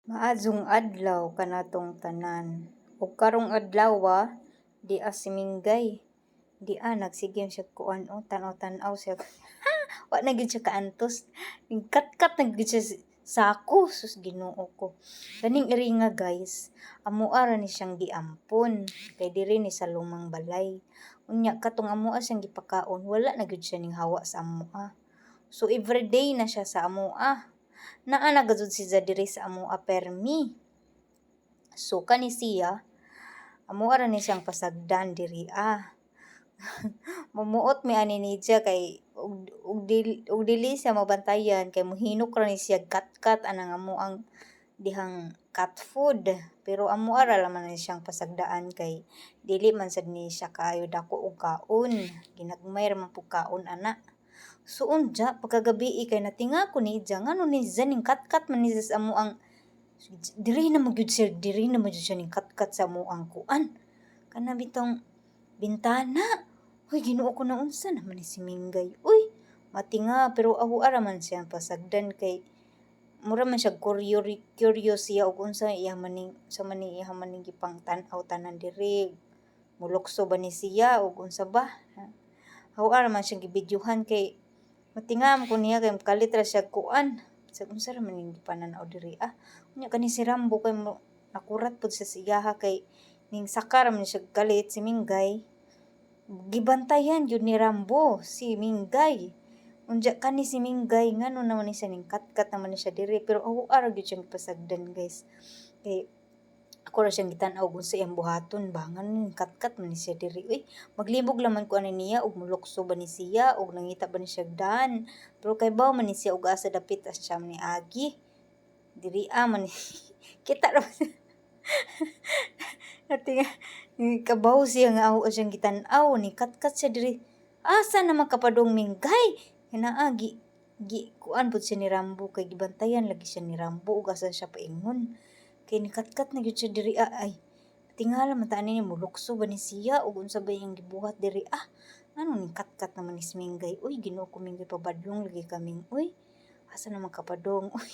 Maadzong adlaw kanatong tanan. Ug karong adlaw di siminggay. Di nagsigim siya kuan tanaw-tanaw siya. Wa na gyud siya kaantos. Kat-kat na gyud siya sako sus Ginoo ko. Ganing iri nga guys, amoa ra ni siyang giampon kay diri ni sa lumang balay. Unya katong amoa siyang gipakaon, wala na gyud siya ning hawa sa amoa. So everyday na siya sa amoa. Naa na gud siya diri sa amoa permi. So kani siya amoa ra ni siyang pasagdan diri Mumuot mi ani ni siya kay ug dili siya mabantayan kay mohinok ra ni siya kat-kat anang amoang dihang cat food. Pero amoa ra man ni siyang pasagdaan kay dili man sad ni siya kaayo dako og kaon. Ginagmay ra man pug kaon ana. So unja pagkagabi kay natinga ko ni Ija ngano ni Ija ning kat-kat man ni sa amoang diri na magyud siya ning kat-kat sa amoang kuan. Kana bitong bintana. Uy, Ginoo ko na unsa naman ni si Minggay. Uy, matinga pero aho ara man siya pasagdan kay mura man siya curious siya og unsa iya maning sa maning iya maning gipang tan-aw tanan diri. Mulokso ba ni siya og unsa ba? Aho ara man siya gibidyohan kay matingam ko niya kay kalit ra siya kuan. Sa unsa ra man ning gipananaw diri Unya kani si Rambo kay nakurat pud sa siya kay ning sakar man siya kalit si Minggay. Gibantayan yun ni Rambo si Minggay. Unja kani si Minggay ngano naman ni siya ning kat-kat naman ni siya diri pero ara gyud siyang pasagdan guys. Kay ako ra siyang gitan-aw kung sa iyang buhaton ba ngano ning kat-kat man ni siya diri. Uy, maglibog laman ko ani niya og mulokso ba ni siya og nangita ba ni siya dan. Pero kay baw man ni siya og asa dapit as siya ni Agi. Diri man ni kita ra Natinga, kabaw siya nga ako siyang gitan-aw ni kat-kat siya diri. Asa naman kapadong Minggay? Hinaa kuan pud siya ni Rambo kay gibantayan lagi siya ni Rambo ug asa siya paingon. Kay ni kat-kat na gyud siya diri ay. Tingala man ta ani mulukso ba ni siya ug unsa ba iyang gibuhat diri Ano ni kat-kat naman ni Minggay? Uy, Ginoo ko Minggay pabadlong lagi kaming. Uy, asa naman kapadong? Uy.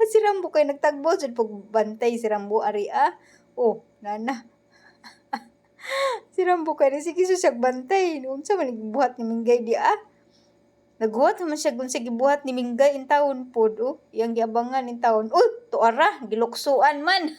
Si Rambo kay nagtagbo jud pag bantay si Rambo ari Oh, nana. Si Rambo kay sige siya bantay. Unsa man gibuhat ni Minggay di Naghuwat man siya kung sige buhat ni Minggay in taon pod iyang giabangan in taon. Tuara giluksuan man.